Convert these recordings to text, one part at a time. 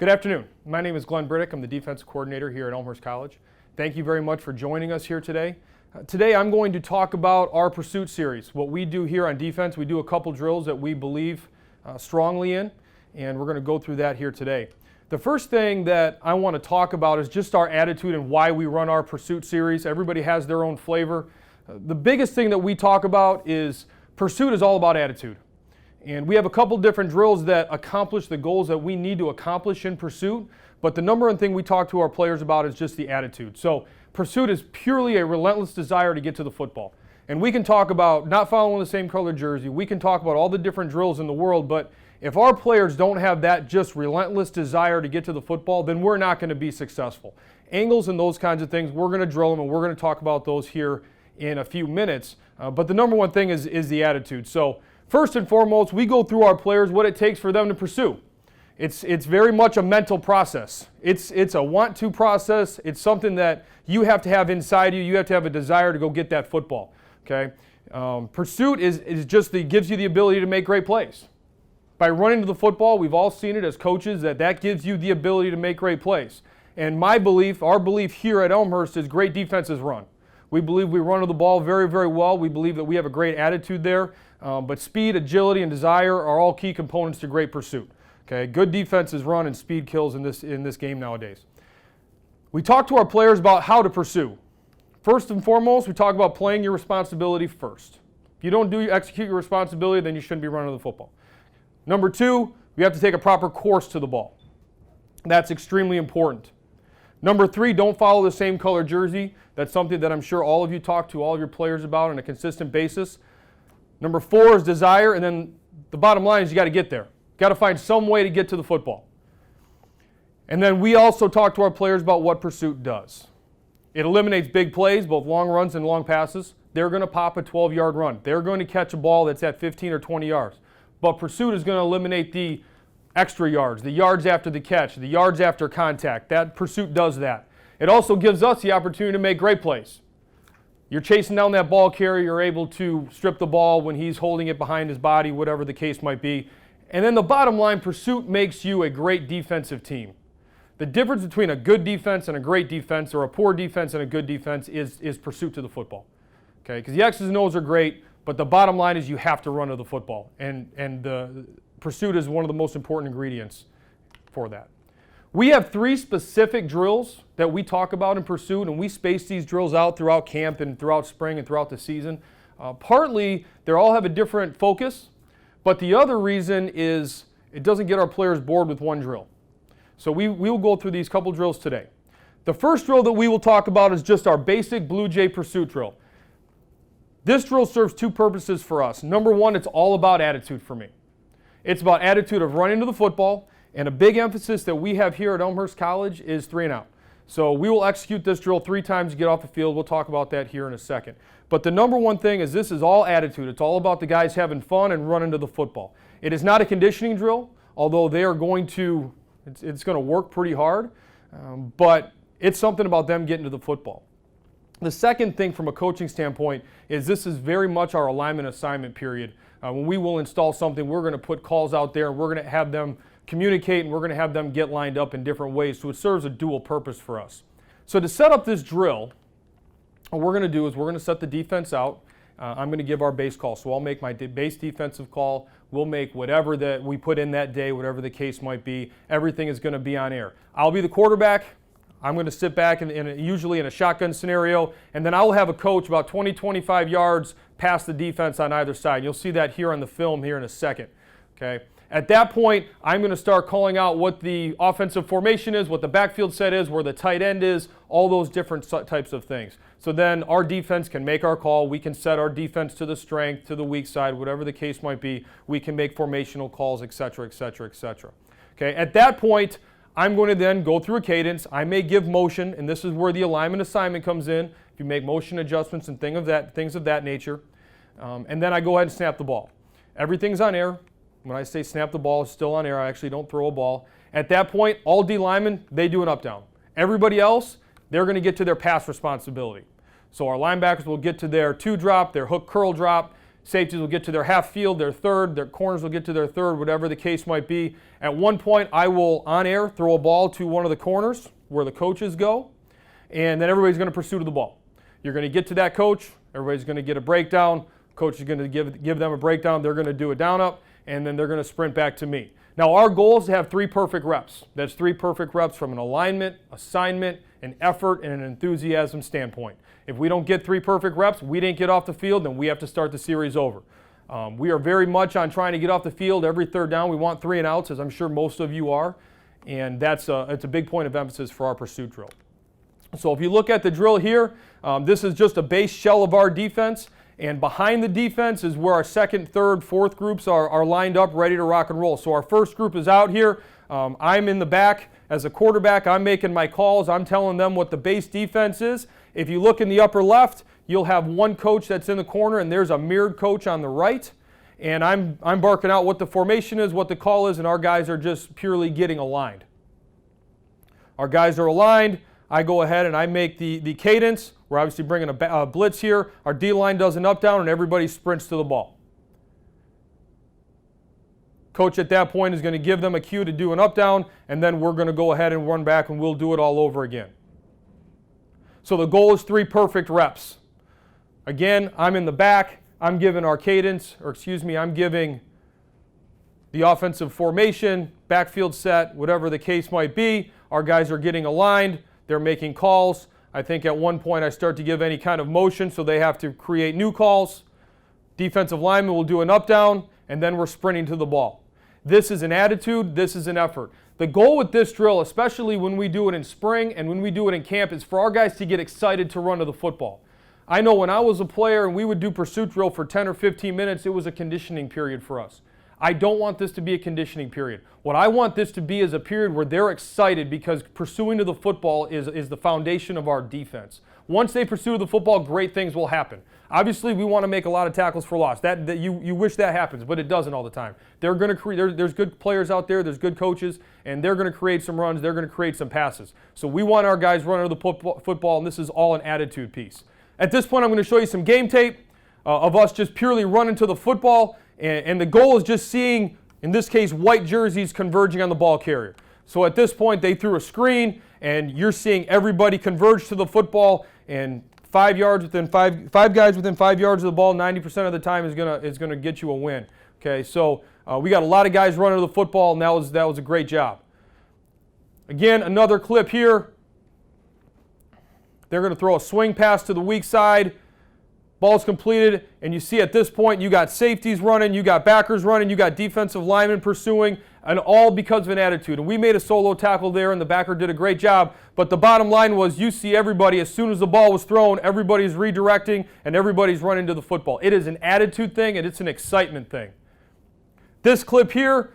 Good afternoon. My name is Glenn Briddick. I'm the defensive coordinator here at Elmhurst College. Thank you very much for joining us here today. Today I'm going to talk about our pursuit series. What we do here on defense, we do a couple drills that we believe strongly in, and we're going to go through that here today. The first thing that I want to talk about is just our attitude and why we run our pursuit series. Everybody has their own flavor. The biggest thing that we talk about is pursuit is all about attitude. And we have a couple different drills that accomplish the goals that we need to accomplish in pursuit, but the number one thing we talk to our players about is just the attitude. So pursuit is purely a relentless desire to get to the football. And we can talk about not following the same color jersey, we can talk about all the different drills in the world, but if our players don't have that just relentless desire to get to the football, then we're not going to be successful. Angles and those kinds of things, we're going to drill them, and we're going to talk about those here in a few minutes. But the number one thing is the attitude. So first and foremost, we go through our players what it takes for them to pursue. It's very much a mental process. It's a want-to process. It's something that you have to have inside you. You have to have a desire to go get that football. Okay? Pursuit is just gives you the ability to make great plays. By running to the football, we've all seen it as coaches that gives you the ability to make great plays. And my belief, our belief here at Elmhurst is great defenses run. We believe we run to the ball very, very well. We believe that we have a great attitude there. But speed, agility, and desire are all key components to great pursuit. Okay, good defenses run and speed kills in this game nowadays. We talk to our players about how to pursue. First and foremost, we talk about playing your responsibility first. If you don't execute your responsibility, then you shouldn't be running the football. Number two, we have to take a proper course to the ball. That's extremely important. Number three, don't follow the same color jersey. That's something that I'm sure all of you talk to all of your players about on a consistent basis. Number four is desire, and then the bottom line is you got to get there. Got to find some way to get to the football. And then we also talk to our players about what pursuit does. It eliminates big plays, both long runs and long passes. They're going to pop a 12-yard run. They're going to catch a ball that's at 15 or 20 yards. But pursuit is going to eliminate the extra yards, the yards after the catch, the yards after contact. That pursuit does that. It also gives us the opportunity to make great plays. You're chasing down that ball carrier, you're able to strip the ball when he's holding it behind his body, whatever the case might be. And then the bottom line, pursuit makes you a great defensive team. The difference between a good defense and a great defense, or a poor defense and a good defense, is pursuit to the football. Okay? Because the X's and O's are great, but the bottom line is you have to run to the football. And the pursuit is one of the most important ingredients for that. We have three specific drills that we talk about in pursuit, and we space these drills out throughout camp and throughout spring and throughout the season. Partly, they all have a different focus, but the other reason is it doesn't get our players bored with one drill. So we will go through these couple drills today. The first drill that we will talk about is just our basic Blue Jay pursuit drill. This drill serves two purposes for us. Number one, it's all about attitude for me. It's about attitude of running to the football, and a big emphasis that we have here at Elmhurst College is 3 and out. So we will execute this drill 3 times to get off the field. We'll talk about that here in a second. But the number one thing is this is all attitude. It's all about the guys having fun and running to the football. It is not a conditioning drill, although they are going to, it's going to work pretty hard, but it's something about them getting to the football. The second thing from a coaching standpoint is this is very much our alignment assignment period. When we will install something, we're going to put calls out there and we're going to have them communicate and we're going to have them get lined up in different ways. So it serves a dual purpose for us. So to set up this drill, what we're going to do is we're going to set the defense out. I'm going to give our base call. So I'll make my base defensive call. We'll make whatever that we put in that day, whatever the case might be. Everything is going to be on air. I'll be the quarterback. I'm going to sit back usually in a shotgun scenario, and then I'll have a coach about 20, 25 yards past the defense on either side. You'll see that here on the film here in a second. Okay. At that point, I'm going to start calling out what the offensive formation is, what the backfield set is, where the tight end is, all those different types of things. So then our defense can make our call. We can set our defense to the strength, to the weak side, whatever the case might be. We can make formational calls, et cetera, et cetera, et cetera. Okay. At that point, I'm going to then go through a cadence. I may give motion, and this is where the alignment assignment comes in. If you make motion adjustments and things of that nature. And then I go ahead and snap the ball. Everything's on air. When I say snap the ball, it's still on air. I actually don't throw a ball. At that point, all D linemen, they do an up-down. Everybody else, they're going to get to their pass responsibility. So our linebackers will get to their 2-drop, their hook curl drop, Safeties will get to their half field, their third, their corners will get to their third, whatever the case might be. At one point, I will, on air, throw a ball to one of the corners where the coaches go, and then everybody's going to pursue to the ball. You're going to get to that coach, everybody's going to get a breakdown, coach is going to give them a breakdown, they're going to do a down up, and then they're going to sprint back to me. Now our goal is to have 3 perfect reps. That's 3 perfect reps from an alignment, assignment, an effort, and an enthusiasm standpoint. If we don't get 3 perfect reps, we didn't get off the field, then we have to start the series over. We are very much on trying to get off the field every third down. We want 3 and outs, as I'm sure most of you are, and it's a big point of emphasis for our pursuit drill. So if you look at the drill here, this is just a base shell of our defense, and behind the defense is where our second, third, fourth groups are lined up ready to rock and roll. So our first group is out here. I'm in the back. As a quarterback, I'm making my calls. I'm telling them what the base defense is. If you look in the upper left, you'll have one coach that's in the corner, and there's a mirrored coach on the right. And I'm barking out what the formation is, what the call is, and our guys are just purely getting aligned. Our guys are aligned. I go ahead and I make the cadence. We're obviously bringing a blitz here. Our D-line does an up-down, and everybody sprints to the ball. Coach at that point is going to give them a cue to do an up-down, and then we're going to go ahead and run back, and we'll do it all over again. So the goal is 3 perfect reps. Again, I'm in the back. I'm giving our cadence, I'm giving the offensive formation, backfield set, whatever the case might be. Our guys are getting aligned. They're making calls. I think at one point I start to give any kind of motion, so they have to create new calls. Defensive lineman will do an up-down, and then we're sprinting to the ball. This is an attitude. This is an effort. The goal with this drill, especially when we do it in spring and when we do it in camp, is for our guys to get excited to run to the football. I know when I was a player and we would do pursuit drill for 10 or 15 minutes, it was a conditioning period for us. I don't want this to be a conditioning period. What I want this to be is a period where they're excited because pursuing to the football is the foundation of our defense. Once they pursue the football, great things will happen. Obviously, we want to make a lot of tackles for loss. You wish that happens, but it doesn't all the time. They're going to there's good players out there, there's good coaches, and they're going to create some runs, they're going to create some passes. So we want our guys running to the football, and this is all an attitude piece. At this point, I'm going to show you some game tape of us just purely running to the football, and the goal is just seeing, in this case, white jerseys converging on the ball carrier. So at this point, they threw a screen, and you're seeing everybody converge to the football, and 5 yards within five guys within 5 yards of the ball, 90% of the time is gonna get you a win. Okay, so we got a lot of guys running to the football, and that was a great job. Again, another clip here. They're going to throw a swing pass to the weak side. Ball's completed, and you see at this point you got safeties running, you got backers running, you got defensive linemen pursuing, and all because of an attitude. And we made a solo tackle there, and the backer did a great job. But the bottom line was you see everybody, as soon as the ball was thrown, everybody's redirecting, and everybody's running to the football. It is an attitude thing, and it's an excitement thing. This clip here,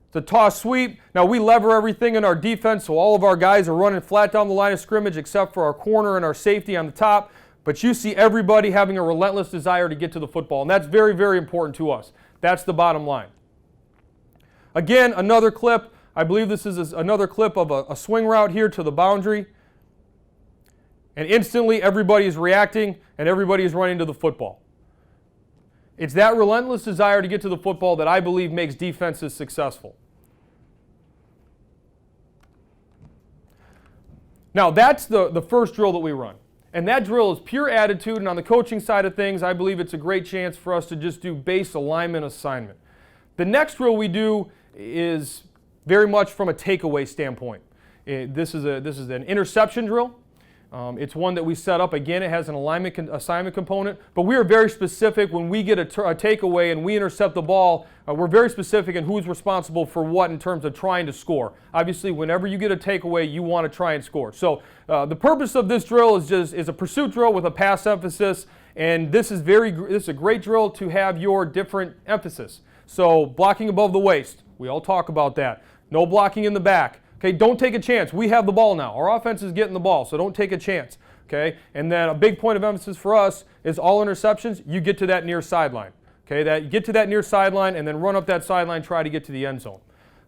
it's a toss sweep. Now we lever everything in our defense, so all of our guys are running flat down the line of scrimmage except for our corner and our safety on the top. But you see everybody having a relentless desire to get to the football, and that's very, very important to us. That's the bottom line. Again, another clip. I believe this is another clip of a swing route here to the boundary. And instantly everybody is reacting and everybody is running to the football. It's that relentless desire to get to the football that I believe makes defenses successful. Now that's the first drill that we run. And that drill is pure attitude, and on the coaching side of things, I believe it's a great chance for us to just do base alignment assignment. The next drill we do is very much from a takeaway standpoint. This is an interception drill. It's one that we set up. Again, it has an alignment assignment component, but we are very specific when we get a takeaway and we intercept the ball. We're very specific in who's responsible for what in terms of trying to score. Obviously, whenever you get a takeaway, you want to try and score. So the purpose of this drill is a pursuit drill with a pass emphasis, and this is a great drill to have your different emphasis. So blocking above the waist, we all talk about that. No blocking in the back. Okay, don't take a chance. We have the ball now. Our offense is getting the ball, so don't take a chance. Okay, and then a big point of emphasis for us is all interceptions, you get to that near sideline. Okay, get to that near sideline and then run up that sideline, try to get to the end zone.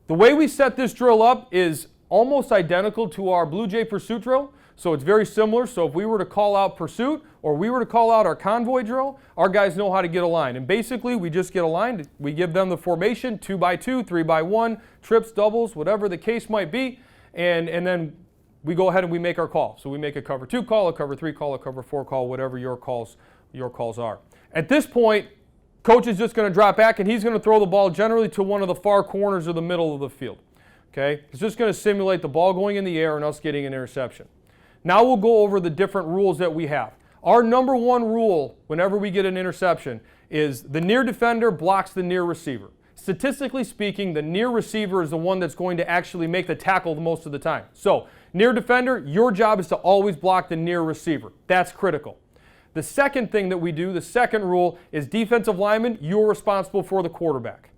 The way we set this drill up is almost identical to our Blue Jay pursuit drill. So it's very similar. So if we were to call out pursuit or we were to call out our convoy drill, our guys know how to get aligned. And basically, we just get aligned. We give them the formation, 2x2, 3x1, trips, doubles, whatever the case might be. And then we go ahead and we make our call. So we make a cover 2 call, a cover 3 call, a cover 4 call, whatever your calls are. At this point, coach is just going to drop back and he's going to throw the ball generally to one of the far corners or the middle of the field. Okay? It's just going to simulate the ball going in the air and us getting an interception. Now we'll go over the different rules that we have. Our number one rule whenever we get an interception is the near defender blocks the near receiver. Statistically speaking, the near receiver is the one that's going to actually make the tackle most of the time. So, near defender, your job is to always block the near receiver. That's critical. The second thing that we do, the second rule, is defensive lineman, you're responsible for the quarterback.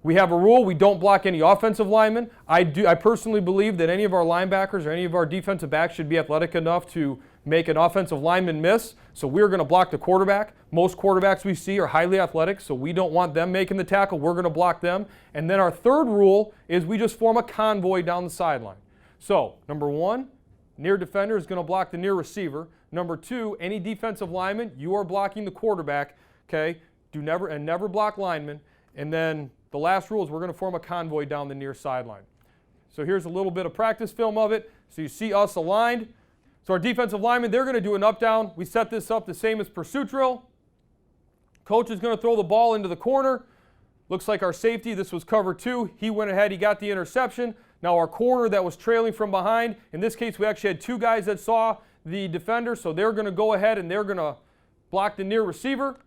We have a rule, we don't block any offensive linemen. I personally believe that any of our linebackers or any of our defensive backs should be athletic enough to make an offensive lineman miss, so we're going to block the quarterback. Most quarterbacks we see are highly athletic, so we don't want them making the tackle. We're going to block them. And then our third rule is we just form a convoy down the sideline. So, number one, near defender is going to block the near receiver. Number two, any defensive lineman, you are blocking the quarterback, okay? Never block linemen. And then the last rule is we're going to form a convoy down the near sideline. So here's a little bit of practice film of it. So you see us aligned. So our defensive linemen, they're going to do an up-down. We set this up the same as pursuit drill. Coach is going to throw the ball into the corner. Looks like our safety, this was cover 2. He went ahead, he got the interception. Now our corner that was trailing from behind, in this case we actually had 2 guys that saw the defender, so they're going to go ahead and they're going to block the near receiver.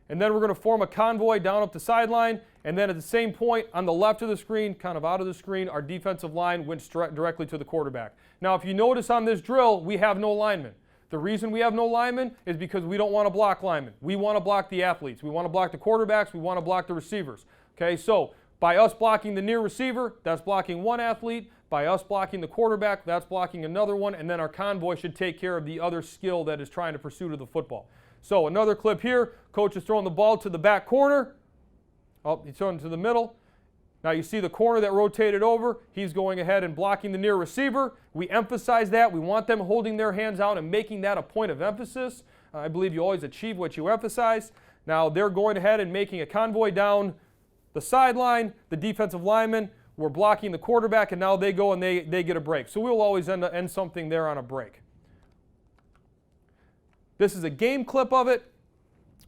And then we're going to form a convoy down up the sideline. And then at the same point, on the left of the screen, kind of out of the screen, our defensive line went directly to the quarterback. Now, if you notice on this drill, we have no linemen. The reason we have no linemen is because we don't want to block linemen. We want to block the athletes. We want to block the quarterbacks. We want to block the receivers. Okay, so by us blocking the near receiver, that's blocking one athlete. By us blocking the quarterback, that's blocking another one. And then our convoy should take care of the other skill that is trying to pursue to the football. So another clip here. Coach is throwing the ball to the back corner. Oh, he's throwing it to the middle. Now you see the corner that rotated over. He's going ahead and blocking the near receiver. We emphasize that. We want them holding their hands out and making that a point of emphasis. I believe you always achieve what you emphasize. Now they're going ahead and making a convoy down the sideline. The defensive linemen were blocking the quarterback, and now they go and they get a break. So we'll always end something there on a break. This is a game clip of it.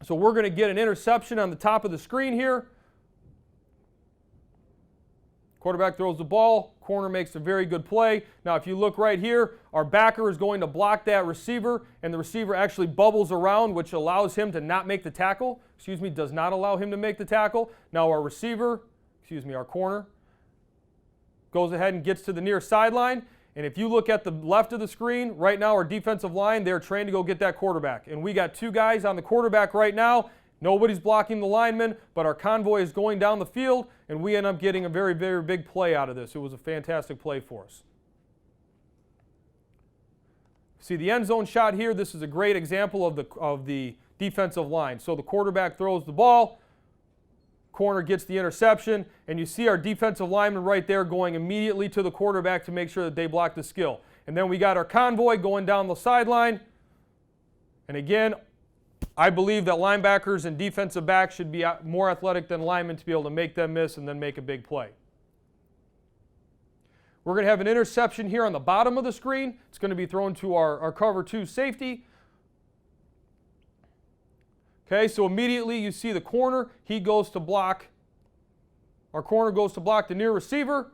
So we're going to get an interception on the top of the screen here. Quarterback throws the ball. Corner makes a very good play. Now, if you look right here, our backer is going to block that receiver, and the receiver actually bubbles around, which allows him to not make the tackle. Does not allow him to make the tackle. Now, our our corner, goes ahead and gets to the near sideline. And if you look at the left of the screen, right now our defensive line, they're trained to go get that quarterback. And we got 2 guys on the quarterback right now. Nobody's blocking the lineman, but our convoy is going down the field, and we end up getting a very, very big play out of this. It was a fantastic play for us. See the end zone shot here. This is a great example of the defensive line. So the quarterback throws the ball. Corner gets the interception, and you see our defensive lineman right there going immediately to the quarterback to make sure that they block the skill. And then we got our convoy going down the sideline. And again, I believe that linebackers and defensive backs should be more athletic than linemen to be able to make them miss and then make a big play. We're going to have an interception here on the bottom of the screen. It's going to be thrown to our cover 2 safety. Okay, so immediately you see the corner. He goes to block. Our corner goes to block the near receiver.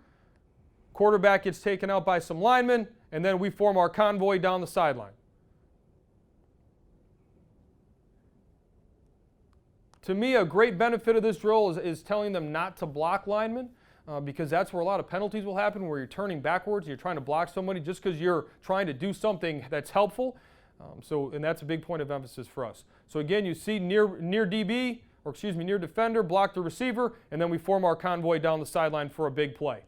Quarterback gets taken out by some linemen, and then we form our convoy down the sideline. To me, a great benefit of this drill is telling them not to block linemen, because that's where a lot of penalties will happen, where you're turning backwards, you're trying to block somebody just because you're trying to do something that's helpful. And that's a big point of emphasis for us. So again, you see near defender, block the receiver, and then we form our convoy down the sideline for a big play.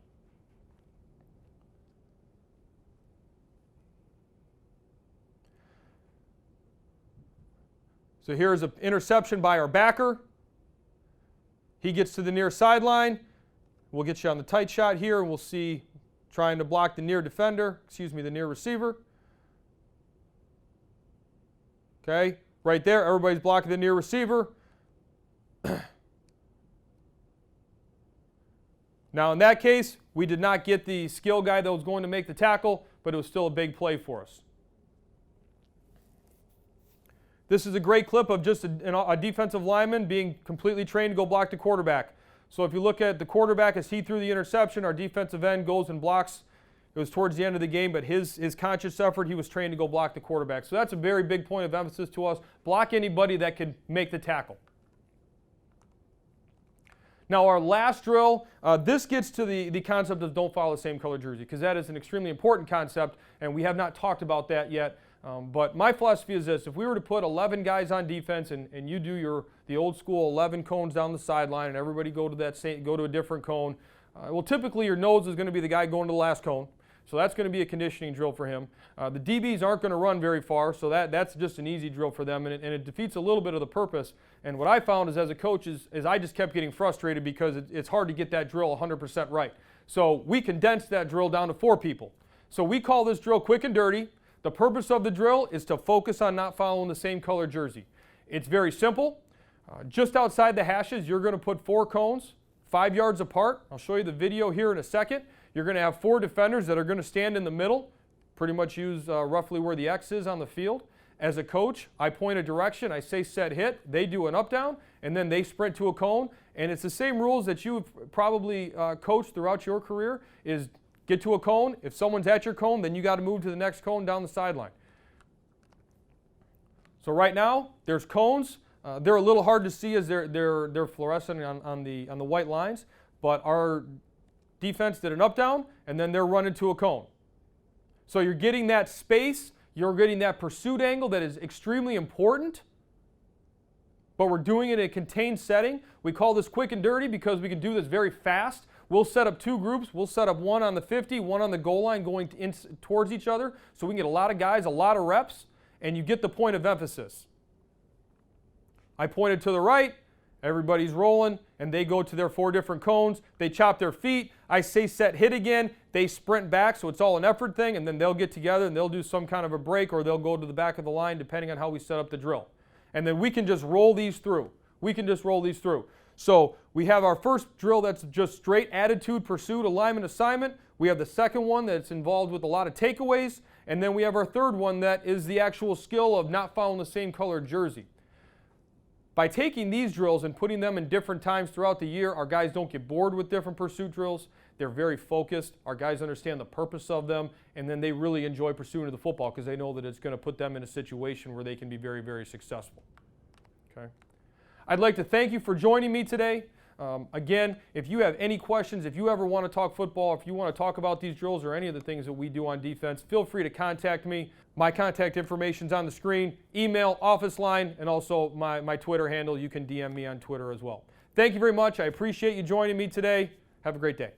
So here's an interception by our backer. He gets to the near sideline. We'll get you on the tight shot here, and we'll see trying to block the near defender, the near receiver. Okay, right there, everybody's blocking the near receiver. Now in that case, we did not get the skill guy that was going to make the tackle, but it was still a big play for us. This is a great clip of just a defensive lineman being completely trained to go block the quarterback. So if you look at the quarterback as he threw the interception, our defensive end goes and blocks. It was towards the end of the game, but his conscious effort, he was trained to go block the quarterback. So that's a very big point of emphasis to us. Block anybody that could make the tackle. Now our last drill, this gets to the concept of don't follow the same color jersey, because that is an extremely important concept, and we have not talked about that yet. But my philosophy is this: if we were to put 11 guys on defense and you do the old school 11 cones down the sideline and everybody go to a different cone, well, typically your nose is going to be the guy going to the last cone. So that's going to be a conditioning drill for him. The DBs aren't going to run very far, so that's just an easy drill for them, and it defeats a little bit of the purpose. And what I found is as a coach is I just kept getting frustrated because it's hard to get that drill 100% right. So we condensed that drill down to 4 people. So we call this drill quick and dirty. The purpose of the drill is to focus on not following the same color jersey. It's very simple. Just outside the hashes, you're going to put 4 cones, 5 yards apart. I'll show you the video here in a second. You're going to have 4 defenders that are going to stand in the middle, pretty much use roughly where the X is on the field. As a coach, I point a direction, I say set hit, they do an up down, and then they sprint to a cone. And it's the same rules that you've probably coached throughout your career, is get to a cone. If someone's at your cone, then you got to move to the next cone down the sideline. So right now, there's cones. They're a little hard to see as they're fluorescent on the white lines, but our defense did an up down, and then they're running to a cone. So you're getting that space, you're getting that pursuit angle that is extremely important, but we're doing it in a contained setting. We call this quick and dirty because we can do this very fast. We'll set up 2 groups. We'll set up one on the 50, one on the goal line going towards each other, so we can get a lot of guys, a lot of reps, and you get the point of emphasis. I pointed to the right, everybody's rolling, and they go to their 4 different cones. They chop their feet. I say set hit again. They sprint back, so it's all an effort thing, and then they'll get together and they'll do some kind of a break, or they'll go to the back of the line depending on how we set up the drill. And then we can just roll these through. So we have our first drill that's just straight attitude, pursuit, alignment, assignment. We have the second one that's involved with a lot of takeaways. And then we have our third one that is the actual skill of not following the same color jersey. By taking these drills and putting them in different times throughout the year, our guys don't get bored with different pursuit drills. They're very focused. Our guys understand the purpose of them, and then they really enjoy pursuing the football because they know that it's going to put them in a situation where they can be very, very successful. Okay. I'd like to thank you for joining me today. Again, if you have any questions, if you ever want to talk football, if you want to talk about these drills or any of the things that we do on defense, feel free to contact me. My contact information is on the screen, email, office line, and also my Twitter handle. You can DM me on Twitter as well. Thank you very much. I appreciate you joining me today. Have a great day.